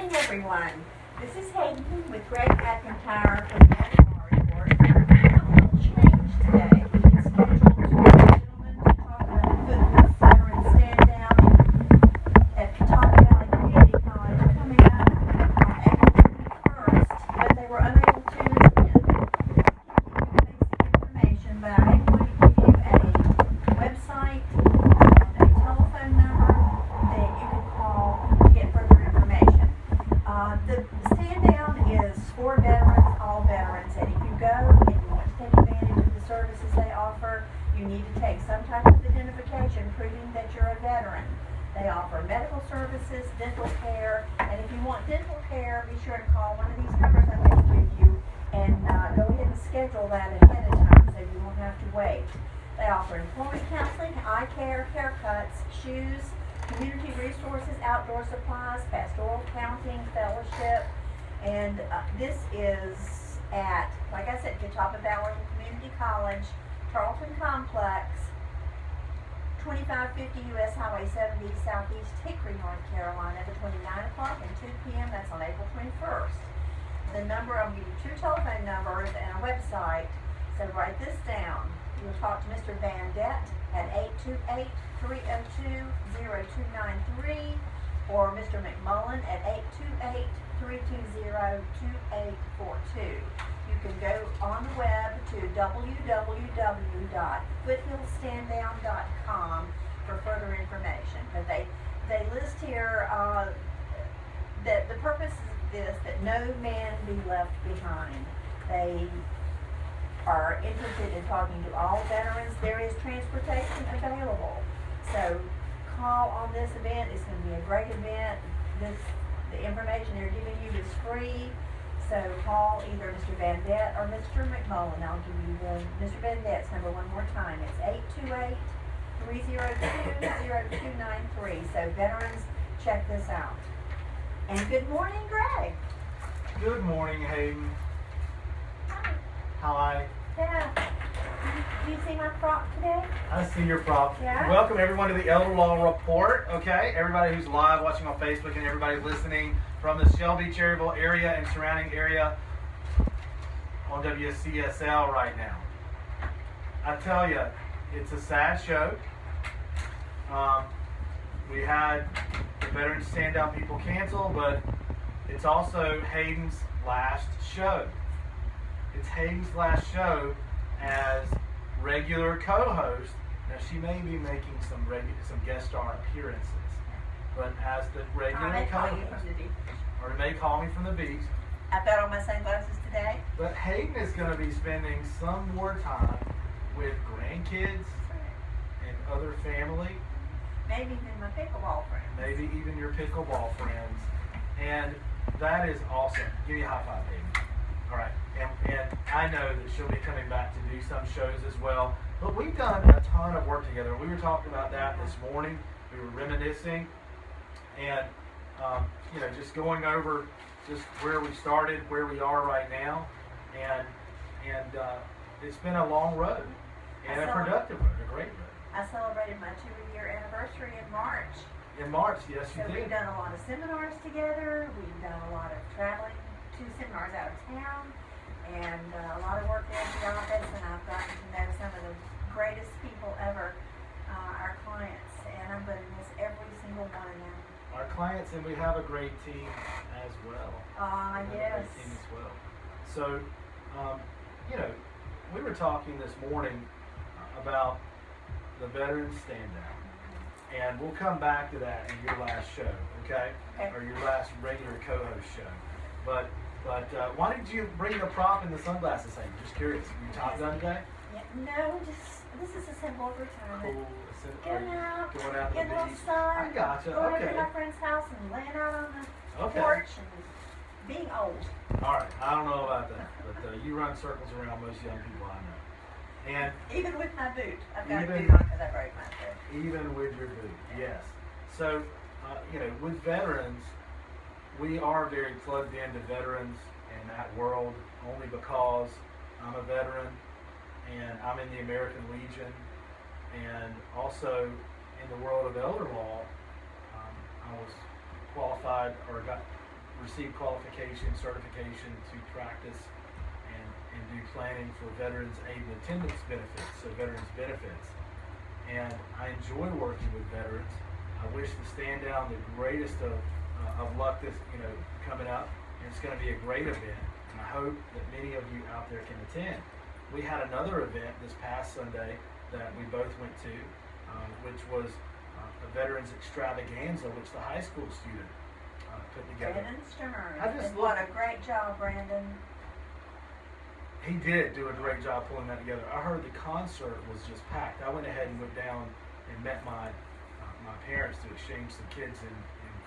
morning, everyone. This is Hayden with Greg McIntyre from the Annual Report. We have a little change today. We had scheduled two gentlemen to talk about the Foothill Veteran Stand Down at Pawtucket Valley Community College coming up on April 1st, but they were unable to attend. Basic information, but I'm going to give you a website and a telephone number that you can call to get further information. The stand down is for veterans, all veterans, and if you go and you want to take advantage of the services they offer, you need to take some type of identification proving that you're a veteran. They offer medical services, dental care, and if you want dental care, be sure to call one of these numbers I'm going to give you and go ahead and schedule that ahead of time so you won't have to wait. They offer employment counseling, eye care, haircuts, shoes, community resources, outdoor supplies, pastoral counting, fellowship, and this is at, like I said, Pawtucket Valley Community College, Tarleton Complex, 2550 U.S. Highway 70, Southeast Hickory, North Carolina, between 9 o'clock and 2 p.m. That's on April 21st. The number, I'll give you two telephone numbers and a website, so write this down. You'll talk to Mr. Van Dett at 828-302-0293 or Mr. McMullen at 828-320-2842. You can go on the web to www.foothillstanddown.com for further information. But they list here that the purpose of this, that no man be left behind. They are interested in talking to all veterans. There is transportation available. So call on this event. It's going to be a great event. The information they're giving you is free. So call either Mr. Van Dett or Mr. McMullen. I'll give you Mr. Van Dett's number one more time. It's 828-302-0293. So veterans, check this out. And good morning, Greg. Good morning, Hayden. Hi. Hi. Yeah. Do you see my prop today? I see your prop. Yeah. Welcome everyone to the Elder Law Report. Okay, everybody who's live watching on Facebook and everybody listening from the Shelby, Cherryville area and surrounding area on WCSL right now. I tell you, it's a sad show. We had the Veteran Stand Down people cancel, but it's also Hayden's last show. It's Hayden's last show as regular co-host. Now she may be making some guest star appearances, but as the regular co-host, or they may call me from the beach. I put on my sunglasses today. But Hayden is going to be spending some more time with grandkids and other family. Maybe even my pickleball friends. Maybe even your pickleball friends, and that is awesome. Give me a high five, Hayden. All right, and I know that she'll be coming back to do some shows as well. But we've done a ton of work together. We were talking about that this morning. We were reminiscing, and just going over just where we started, where we are right now, and it's been a long road and a productive road, a great road. I celebrated my 2-year anniversary in March. In March, yes, you So did. we've done a lot of seminars together. We've done a lot of traveling to seminars out of town, and a lot of work there at the office. And I've gotten to know some of the greatest people ever, our clients, and I'm going to miss every single one of them. Our clients, and we have a great team as well. Yes. A great team as well. So, we were talking this morning about the Veteran Stand Down, and we'll come back to that in your last show, okay? Or your last regular co-host show. But why did you bring the prop and the sunglasses? I'm just curious. You top done today? Yeah, no, this is a simple retirement. Cool. Going out to the getting a little beach. sun. I gotcha. Going Okay. over to my friend's house and laying out on the Okay. porch and being old. All right. I don't know about that, but you run circles around most young people I know. And even with my boot, I've got a even- boot on because I broke my foot. even with your boot, yes. So, with veterans, we are very plugged into veterans and that world only because I'm a veteran and I'm in the American Legion, and also in the world of elder law, I was qualified or got receive qualification, certification to practice and do planning for veterans aid and attendance benefits, so veterans benefits. And I enjoy working with veterans. I wish to stand down the greatest of luck this, coming up, and it's going to be a great event, and I hope that many of you out there can attend. We had another event this past Sunday that we both went to, which was a veterans extravaganza, which the high school student put together. Brandon Stern. And what a great job, Brandon. He did do a great job pulling that together. I heard the concert was just packed. I went ahead and went down and met my parents to exchange some kids in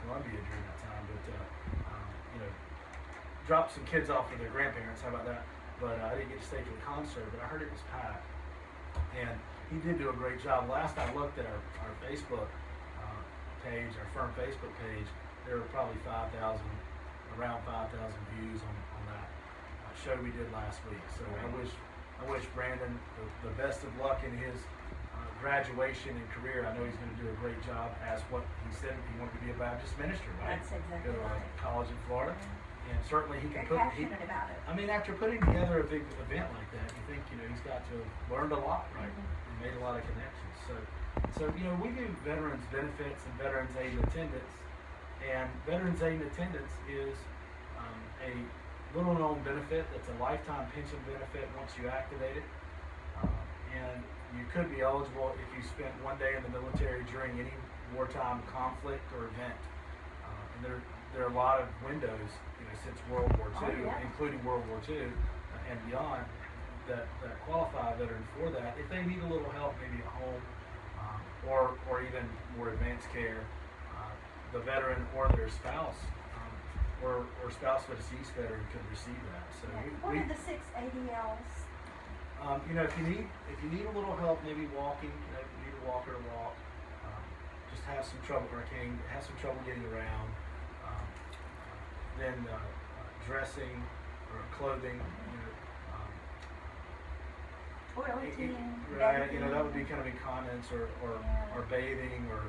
Columbia during that time, but dropped some kids off with their grandparents. How about that? But I didn't get to stay for the concert, but I heard it was packed. And he did do a great job. Last I looked at our Facebook page, our firm Facebook page, there were probably around 5,000 views on that show we did last week. So I wish Brandon the best of luck in his graduation and career. I know he's going to do a great job, as what he said he wanted to be a Baptist minister, right? That's exactly Go to right. college in Florida. And certainly he can Very passionate about it. I mean, after putting together a big event like that, you think, he's got to have learned a lot, right? And made a lot of connections. So we do veterans benefits and veterans aid and attendance. And veterans aid and attendance is a little known benefit that's a lifetime pension benefit once you activate it. And you could be eligible if you spent one day in the military during any wartime conflict or event. And there are a lot of windows, since World War II, including World War II and beyond, that qualify a veteran for that. If they need a little help, maybe at home, or even more advanced care, the veteran or their spouse, or spouse of a deceased veteran could receive that. So what are the 6 ADLs? If you need a little help, maybe walking, you need a walker to walk, just have some trouble getting around, then dressing or clothing, Toileting, right? That would be kind of incontinence or bathing or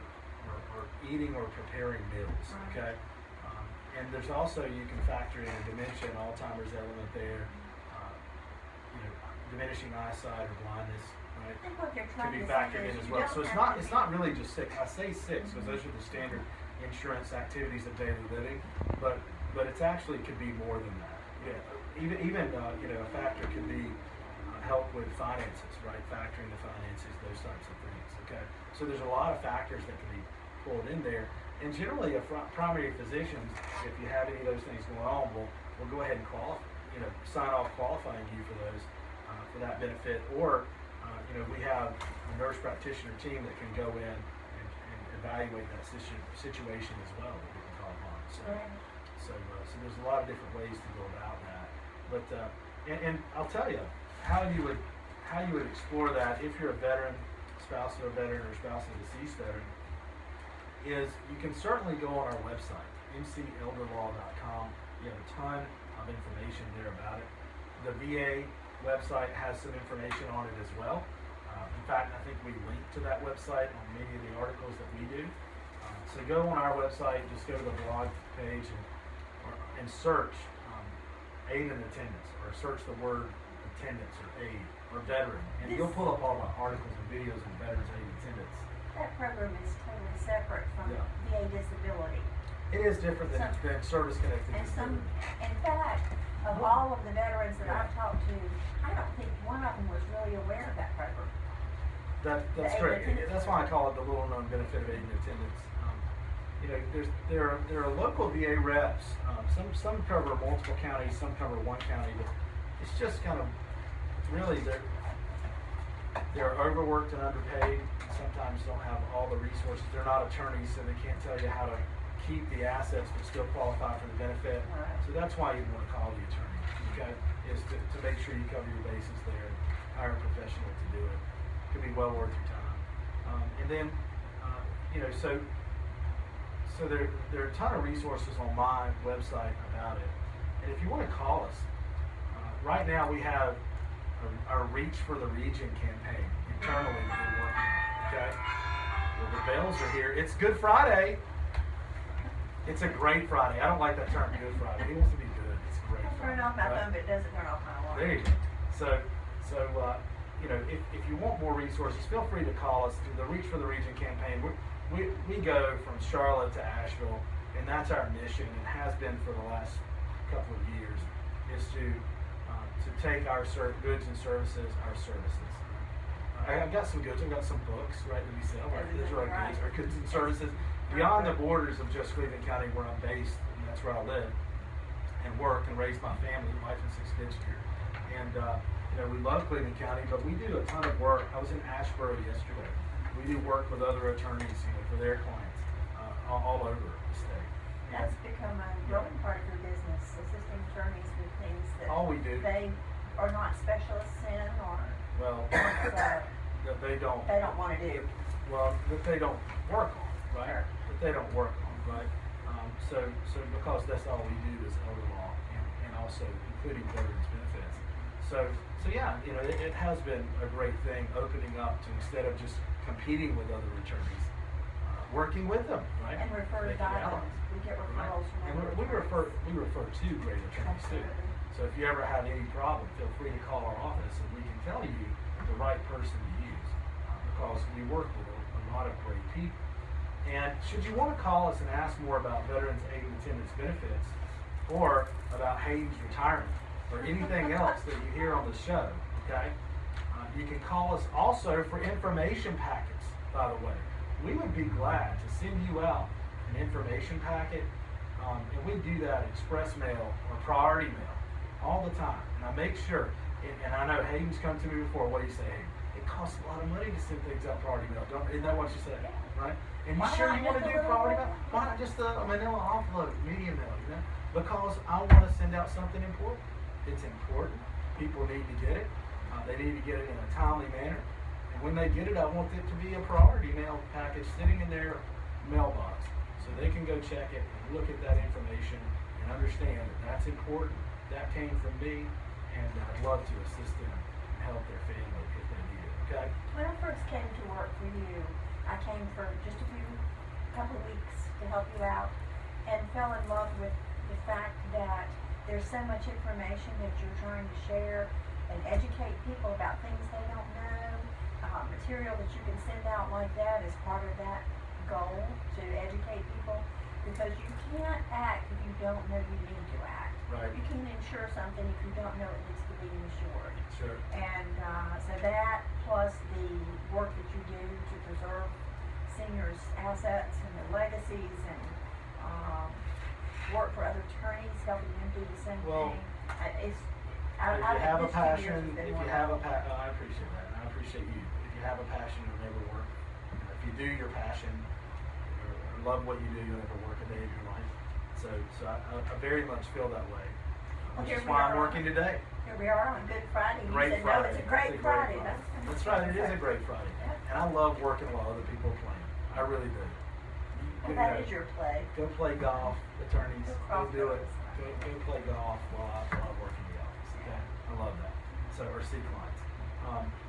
eating or preparing meals. Right. Okay. And there's also, you can factor in dementia and Alzheimer's element there, diminishing eyesight or blindness, right? I think what they're To trying be to factored say in is as you well. don't So it's have not really just 6. I say 6 because those are the standard insurance activities of daily living, but it's actually could be more than that. Yeah. Even a factor could be help with finances, right? Factoring the finances, those types of things. Okay. So there's a lot of factors that can be pulled in there. And generally, a primary physician, if you have any of those things going on, will go ahead and sign off qualifying you for those, for that benefit. Or, we have a nurse practitioner team that can go in and evaluate that situation as well that we can call upon. So there's a lot of different ways to go about that. But and I'll tell you how you would explore that if you're a veteran, spouse of a veteran, or spouse of a deceased veteran. Is you can certainly go on our website, mcelderlaw.com. You have a ton of information there about it. The VA website has some information on it as well. In fact, I think we link to that website on many of the articles that we do. So go on our website, just go to the blog page and search aid and attendance, or search the word attendance or aid or veteran, and you'll pull up all the articles and videos on veterans aid and attendance. That program is totally separate from VA disability. It is different than service-connected disability. In fact, of all of the veterans that I've talked to, I don't think one of them was really aware of that program. That's great. That's why I call it the little-known benefit of aid and attendance. There are local VA reps. Some cover multiple counties, some cover one county, but it's just kind of really they're overworked and underpaid. Sometimes don't have all the resources. They're not attorneys, so they can't tell you how to keep the assets but still qualify for the benefit. Right. So that's why you want to call the attorney, okay? Is to make sure you cover your bases there and hire a professional to do it. It could be well worth your time. And then, so there are a ton of resources on my website about it. And if you want to call us, right now we have our Reach for the Region campaign internally that we're working on, okay? Well, the bells are here. It's Good Friday. It's a great Friday. I don't like that term, Good Friday. He wants to be good. It's a great I turn Friday. off my right? phone, but it doesn't turn off my alarm. There you go. So you know, if you want more resources, feel free to call us through the Reach for the Region campaign. We go from Charlotte to Asheville, and that's our mission, and has been for the last couple of years, is to take our goods and services, I've got some goods. I've got some books, right, that we sell. Right? Those are our goods, our goods and services beyond the borders of just Cleveland County, where I'm based, and that's where I live and work and raise my family, wife and 6 kids here. And you know, we love Cleveland County, but we do a ton of work. I was in Asheboro yesterday. We do work with other attorneys, you know, for their clients all over the state. That's become a growing part of your business, assisting attorneys with things that all we do. They are not specialists in, or well, that they don't want to do. Well, that they don't work on, right? Sure. That they don't work on, right? So because that's all we do is elder law, and also including veterans benefits. So yeah, you know, it has been a great thing opening up to, instead of just competing with other attorneys, working with them, right? And refer Making dialogues. allies. We get referrals from And other we refer attorneys. to great attorneys too. Absolutely. So if you ever have any problem, feel free to call our office, and we can tell you the right person to use, because we work with a lot of great people. And should you want to call us and ask more about Veterans Aid and Attendance Benefits, or about Hayden's retirement, or anything else that you hear on the show, okay? You can call us also for information packets, by the way. We would be glad to send you out an information packet, and we do that express mail or priority mail all the time. And I make sure, and I know Hayden's come to me before. What do you say, Hayden? It costs a lot of money to send things out priority mail. Isn't that what you said? Right? And you sure you want to do priority mail? Why not just a manila envelope, medium mail, you know? Because I want to send out something important. It's important. People need to get it. They need to get it in a timely manner. And when they get it, I want it to be a priority mail package sitting in their mailbox, so they can go check it and look at that information and understand that that's important. That came from me, and I'd love to assist them and help their family if they need it. Okay? When I first came to work for you, I came for just a couple of weeks to help you out, and fell in love with the fact that there's so much information that you're trying to share and educate people about things they don't know. Material that you can send out like that is part of that goal, to educate people, because you can't act if you don't know you need to act. Right. You can't insure something if you don't know it needs to be insured. Sure. And so that, plus the work that you do to preserve seniors' assets and their legacies, and work for other attorneys, helping them do the same Well, thing. If you have a passion, I appreciate that, and I appreciate you. If you have a passion, you'll never work. If you do your passion, or love what you do, you'll never work a day of your life. So I very much feel that way, which is why I'm working today. Here we are on Good Friday. You Great said, Friday. no, it's a great Friday. That's right, it is a great Friday. Yeah. And I love working while other people are playing. I really do. Well, that is your play. Go play golf, attorneys. Go do it. Crossroads. Go play golf while I work in the office. Okay, I love that. So, or see clients.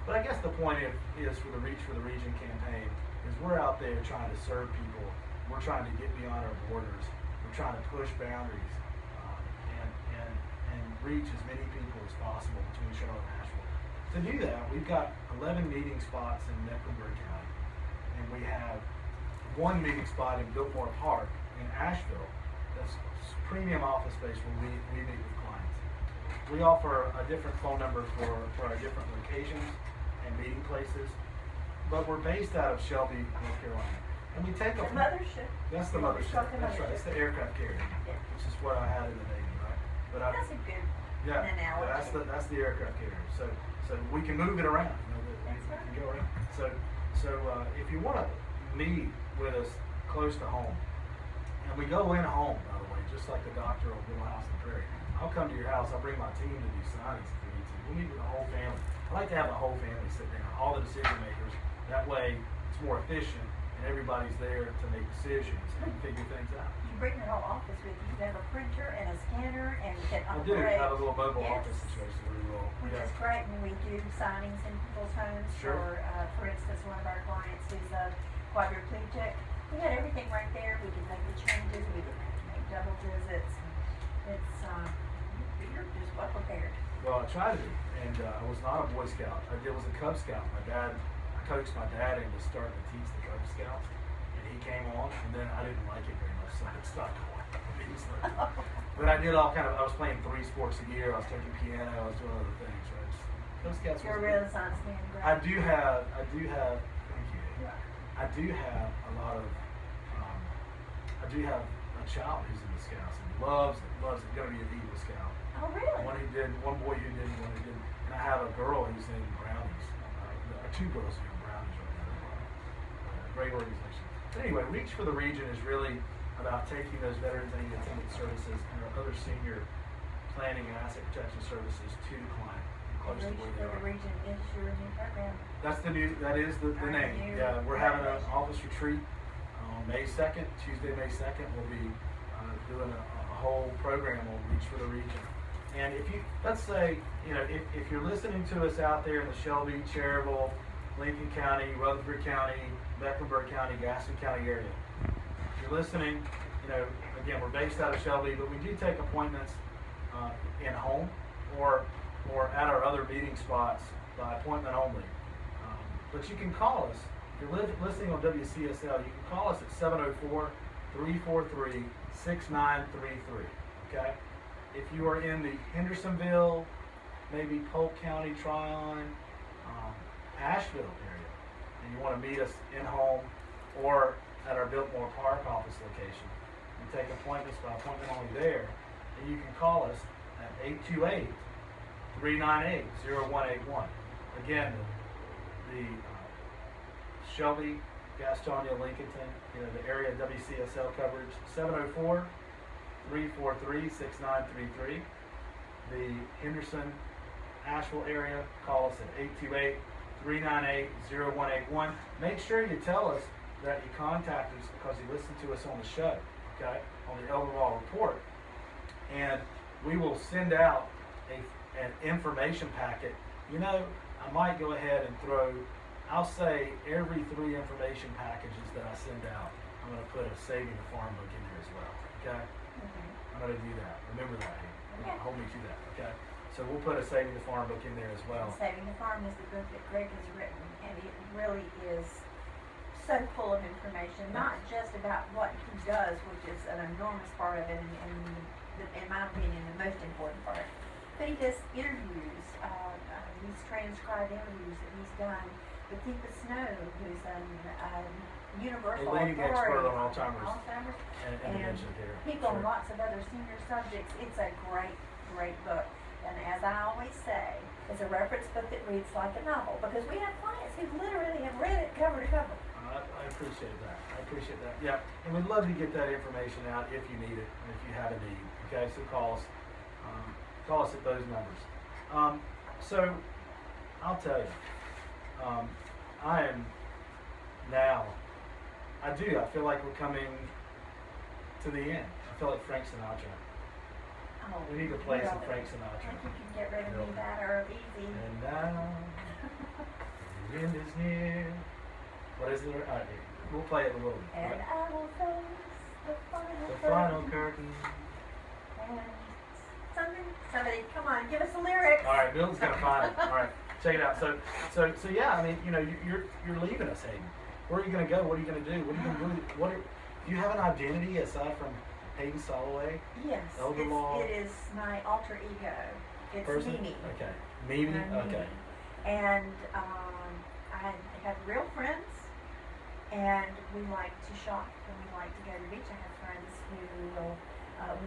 But I guess the point is for the Reach for the Region campaign is we're out there trying to serve people. We're trying to get beyond our borders. We're trying to push boundaries and reach as many people as possible between Charlotte and Asheville. To do that, we've got 11 meeting spots in Mecklenburg County, and we have one meeting spot in Biltmore Park in Asheville. That's premium office space where we meet with clients. We offer a different phone number for our different locations and meeting places, but we're based out of Shelby, North Carolina. And we take The mothership. That's the mothership. That's right. It's the aircraft carrier, which is what I had in the Navy, right? But That's a good analogy. that's the aircraft carrier. So we can move it around. You know, we can go around. So if you want to meet with us close to home, and we go in home, by the way, just like the doctor on Little House on the Prairie. I'll come to your house. I'll bring my team to do signings if we need to. We'll meet with the whole family. I like to have the whole family sit down, all the decision makers. That way, it's more efficient, and everybody's there to make decisions and figure things out. You bring your whole office with you. You have a printer and a scanner, and you can I operate. do have a little mobile office situation where we roll. Which is great when we do signings in people's homes. Sure. For instance, one of our clients who's a quadriplegic, We had everything right there. We could make the changes. We didn't have to make double visits. It's, you're just well prepared. Well, I tried to be, and I was not a Boy Scout. I was a Cub Scout. I coached my dad into starting to teach the Cub Scouts, and he came on, and then I didn't like it very much, so I stopped going. But I did I was playing 3 sports a year. I was taking piano. I was doing other things. Right? Cub Scouts. You're a Renaissance man, right? I do have. Thank you. Yeah. I do have a lot of. I do have a child who's in the Scouts and loves it. Going to be an Eagle Scout. Oh, really? One boy who did, one who didn't. And I have a girl who's in Brownies. 2 girls who are in Brownies right now. Great organization. But anyway, Reach for the Region is really about taking those veterans and attendant services and our other senior planning and asset protection services to the client, close to where they Reach for the are. Region is your new program. That is the name. Yeah, we're having an office retreat on May 2nd, Tuesday, May 2nd. We'll be doing a whole program on Reach for the Region. And if you, let's say, if you're listening to us out there in the Shelby, Cherryville, Lincoln County, Rutherford County, Mecklenburg County, Gaston County area, if you're listening, again, we're based out of Shelby, but we do take appointments in home or at our other meeting spots by appointment only. But you can call us. If you're listening on WCSL, you can call us at 704-343-6933. Okay? If you are in the Hendersonville, maybe Polk County, Tryon, Asheville area, and you want to meet us in home or at our Biltmore Park office location, you take appointments by appointment only there, and you can call us at 828-398-0181. Again, the Shelby, Gastonia, Lincolnton, the area WCSL coverage, 704-343-6933. The Henderson, Asheville area, call us at 828-398-0181. Make sure you tell us that you contact us because you listened to us on the show, okay, on the Overall Report. And we will send out an information packet. I might go ahead and I'll say every 3 information packages that I send out, I'm going to put a Saving the Farm book in there as well, okay? I'm going to do that. Remember that, Hayden. Okay. Hold me to that, okay? So we'll put a Saving the Farm book in there as well. Saving the Farm is the book that Greg has written, and it really is so full of information, not just about what he does, which is an enormous part of it, and in my opinion, the most important part. But he does interviews. He's transcribed interviews that he's done with Eva Snow, who's a universal leading expert on Alzheimer's and dementia care. People on Sure. lots of other senior subjects. It's a great, great book. And as I always say, it's a reference book that reads like a novel, because we have clients who literally have read it cover to cover. I appreciate that. Yeah, and we'd love to get that information out if you need it and if you have a need. Okay, so call us at those numbers. So I'll tell you, I am now. I feel like we're coming to the end. I feel like Frank Sinatra. Oh, We need to play some really? Frank I Sinatra. think you can get rid of me that early, easy. And now the end is near. What is it? All right, we'll play it in a little bit. And Right. I will face the The final curtain. And somebody, come on, give us the lyrics. All right, Bill's gonna find it. All right, check it out. So yeah. I mean, you're leaving us, Hayden. Where are you gonna go? What are you gonna do? What are you gonna do? Do you have an identity aside from Hayden Soloway? Yes, Elder law. it is my alter ego. It's Person? Mimi. Okay. Mimi? Okay. And I have real friends, and we like to shop, and we like to go to the beach. I have friends who will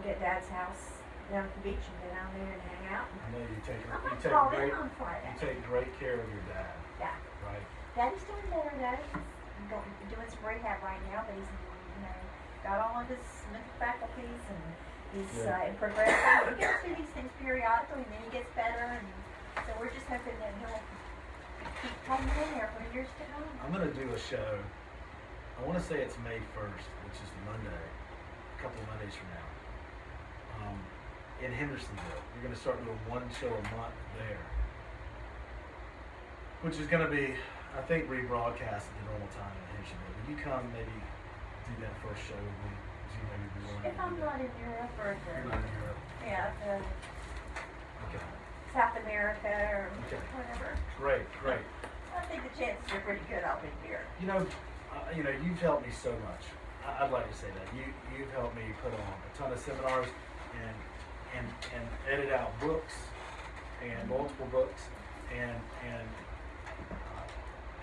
get at Dad's house down at the beach and go down there and hang out. I know you take I'm gonna call in great on Friday. great care of your dad, Yeah. right? Daddy's doing better though. He's doing some rehab right now, but he's got all of his mental faculties, and he's progressing. He goes through these things periodically, and then he gets better, and so we're just hoping that he'll keep coming in there for years to come. I'm gonna do a show. I want to say it's May 1st, which is Monday, a couple of Mondays from now. In Hendersonville, we're gonna start doing 1 show a month there, which is gonna be, I think, rebroadcast at the normal time in Hendersonville. Will you come maybe do that first show with me? 'Cause you know you'd be willing If to I'm do not that. in Europe or You're not in Europe. Okay. South America or Okay. whatever, Great, great. I think the chances are pretty good I'll be here. You know, you've helped me so much. I'd like to say that you've helped me put on a ton of seminars and edit out books and multiple books and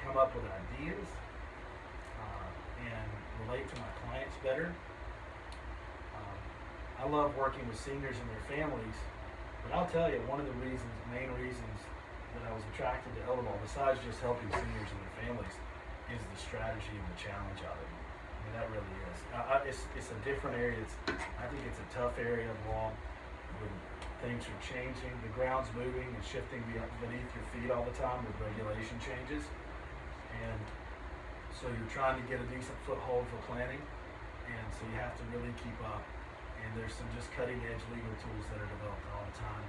come up with ideas and relate to my clients better. I love working with seniors and their families, but I'll tell you, one of the main reasons that I was attracted to Elderball, besides just helping seniors and their families, is the strategy and the challenge of it. I mean, that really is. It's a different area. I think it's a tough area of law. When things are changing, the ground's moving and shifting beneath your feet all the time with regulation changes. And so you're trying to get a decent foothold for planning, and so you have to really keep up. And there's some just cutting edge legal tools that are developed all the time,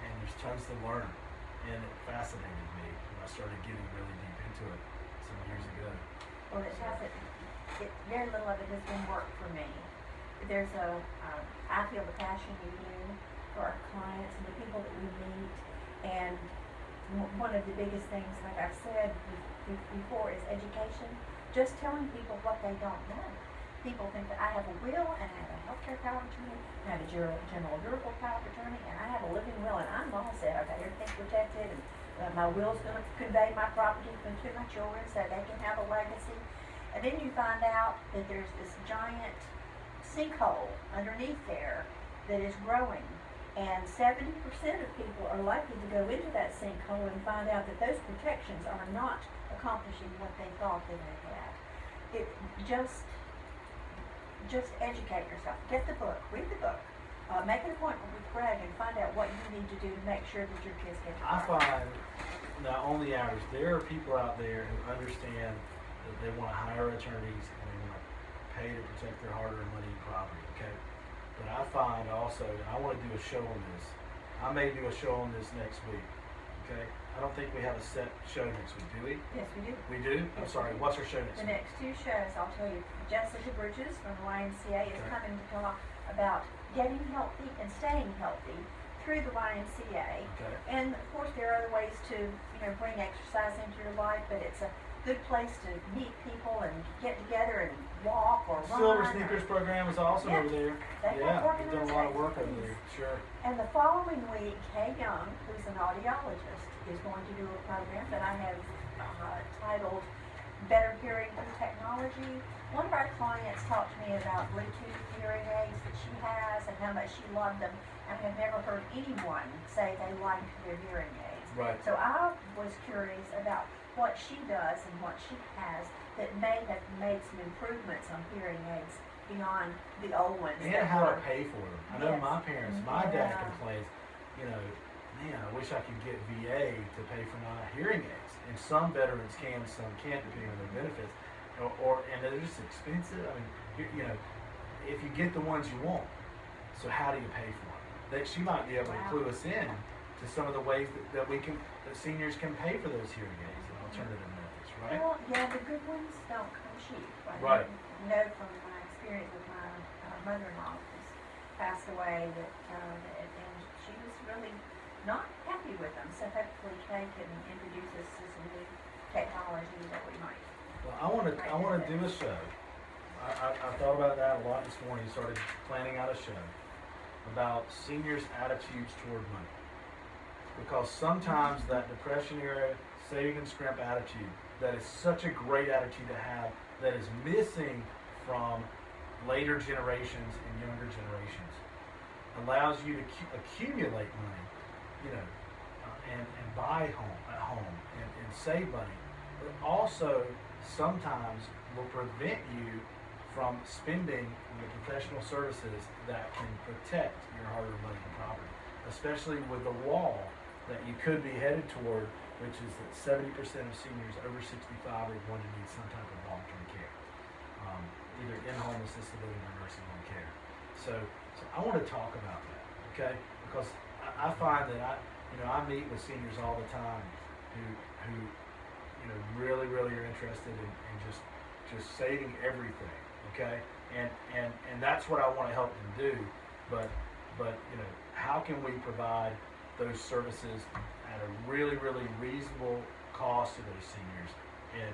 and there's tons to learn. And it fascinated me when I started getting really deep into it some years ago. Well, it hasn't, very little of it has been work for me. I feel the passion you do for our clients and the people that we meet, and one of the biggest things, like I've said before, is education. Just telling people what they don't know. People think that I have a will and I have a healthcare power of attorney, and I have a general durable power of attorney, and I have a living will, and I'm all set. I've got everything protected, and my will's going to convey my property to my children so they can have a legacy. And then you find out that there's this giant sinkhole underneath there that is growing, and 70% of people are likely to go into that sinkhole and find out that those protections are not accomplishing what they thought that they had. Just educate yourself. Get the book. Read the book. Make an appointment with Greg and find out what you need to do to make sure that your kids get it I right. find, now on the average, there are people out there who understand that they want to hire attorneys and they want to pay to protect their hard-earned money and property, okay? But I find also, and I want to do a show on this, I may do a show on this next week, okay? I don't think we have a set show next week, do we? Yes, we do. We do? I'm Yes, sorry, we do. what's our show next The week? next two shows, I'll tell you, Jessica Bridges from the YMCA is Okay. coming to talk about getting healthy and staying healthy through the YMCA. Okay. And of course, there are other ways to, bring exercise into your life, but it's a good place to meet people and get together and walk or run. Silver Sneakers program is awesome Yeah. over there. They Yeah, have we've done a lot of work over organized there, sure. And the following week, Kay Young, who's an audiologist, is going to do a program that I have titled Better Hearing Through Technology. One of our clients talked to me about Bluetooth hearing aids that she has and how much she loved them, and have never heard anyone say they liked their hearing aids. Right. So I was curious about what she does and what she has that may have made some improvements on hearing aids beyond the old ones. And that how to were- pay for them. I know Yes. my parents, my dad Yeah. complains, man, I wish I could get VA to pay for my hearing aids. And some veterans can, some can't, depending on their benefits. And they're just expensive. I mean, if you get the ones you want, so how do you pay for them? That she might be able to Wow. clue us in to some of the ways that seniors can pay for those hearing aids and alternative methods, right? Well, yeah, the good ones don't come cheap. Right. I know from my experience with my mother-in-law who's passed away and she was really not happy with them. So hopefully Kay can introduce us to some new technology that we might. Well, I want to do a show. I thought about that a lot this morning. Started planning out a show about seniors' attitudes toward money, because sometimes that Depression era save and scrimp attitude, that is such a great attitude to have, that is missing from later generations and younger generations, allows you to accumulate money, and buy at home and save money, but also sometimes will prevent you from spending the professional services that can protect your hard-earned money and property, especially with the wall that you could be headed toward, which is that 70% of seniors over 65 are going to need some type of long-term care, either in-home assisted living or nursing home care. So I want to talk about that, okay? Because I find that I meet with seniors all the time who really are interested in just saving everything. okay? And that's what I want to help them do. But you know, how can we provide those services at a really, really reasonable cost to those seniors, and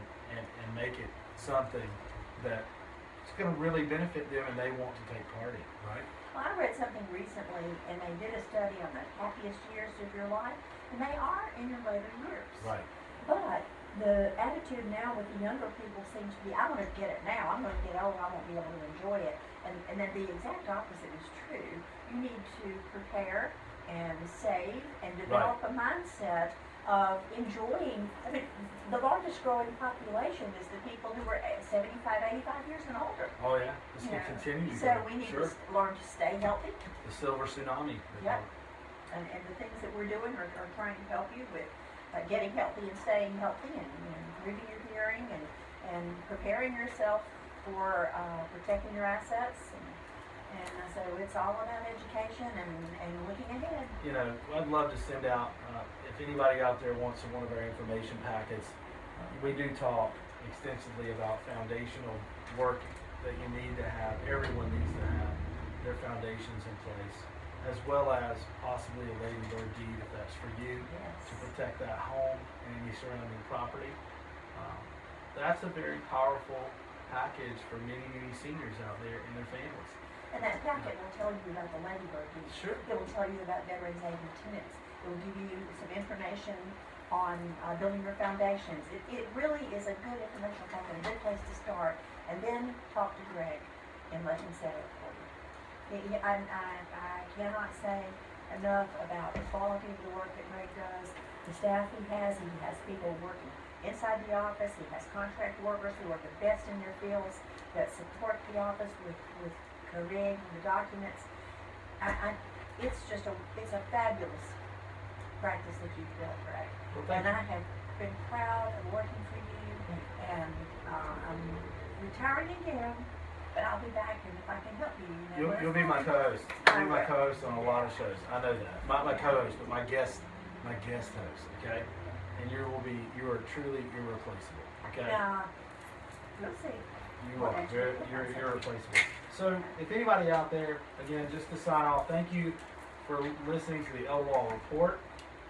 make it something that it's going to really benefit them and they want to take part in, right? Well, I read something recently, and they did a study on the happiest years of your life, and they are in your later years. Right. But the attitude now with the younger people seems to be, I'm going to get it now. I'm going to get old. I won't be able to enjoy it. And then the exact opposite is true. You need to prepare and save and develop a mindset of enjoying. I mean, the largest growing population is the people who are 75, 85 years and older. Oh yeah, this will continue. So we need to learn to stay healthy. The silver tsunami. Yep. And the things that we're doing are trying to help you with getting healthy and staying healthy, and improving your hearing, and preparing yourself for protecting your assets. And so it's all about education and looking ahead. You know, I'd love to send out, if anybody out there wants one of our information packets, we do talk extensively about foundational work that you need to have. Everyone needs to have their foundations in place, as well as possibly a Lady Bird deed if that's for you, to protect that home and any surrounding property. That's a very powerful package for many, many seniors out there and their families. And that packet will tell you about the Lady Bird deed. Sure. It will tell you about veterans aid lieutenants. It will give you some information on building your foundations. It really is a good informational packet, a good place to start. And then talk to Greg and let him set it for you. I cannot say enough about the quality of the work that Greg does, the staff he has people working inside the office. He has contract workers who are the best in their fields that support the office with correcting the documents. It's a fabulous practice that you've built, Greg. Well, and I have been proud of working for you, and I'm retiring again, but I'll be back, and if I can help you, You'll be my co-host. You'll be my co-host on a lot of shows. I know that. Not my co-host, but my guest host. Okay, and you are truly irreplaceable. Okay. Yeah. We'll see. You are. You're irreplaceable. So, if anybody out there, again, just to sign off, thank you for listening to the Elwall Report.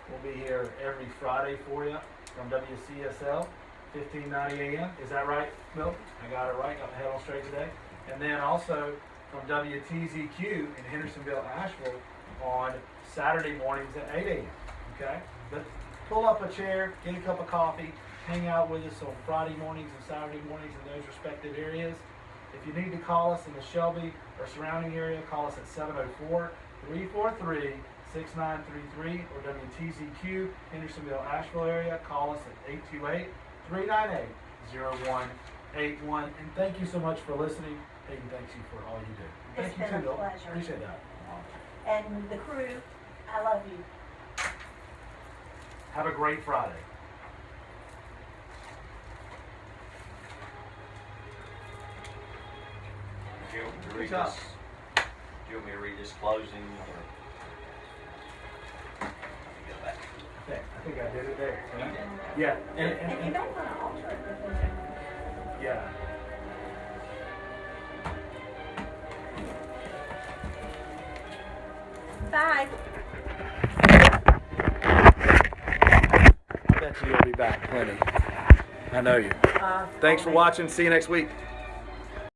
We'll be here every Friday for you from WCSL, 1590 AM. Is that right, Bill? I got it right. Got my head on straight today. And then also from WTZQ in Hendersonville, Asheville on Saturday mornings at 8 a.m. Okay? But pull up a chair, get a cup of coffee, hang out with us on Friday mornings and Saturday mornings in those respective areas. If you need to call us in the Shelby or surrounding area, call us at 704-343-6933, or WTZQ Hendersonville, Asheville area, call us at 828-398-0181. And thank you so much for listening. Hayden, thanks you for all you do. It's been a pleasure. Appreciate that. And the crew, I love you. Have a great Friday. Do you want me to read this closing? Or? Go back. I think I did it there. You did. Yeah. And you don't want to alter it because Yeah. bye. I bet you'll be back plenty. I know you. Thanks for watching. See you next week.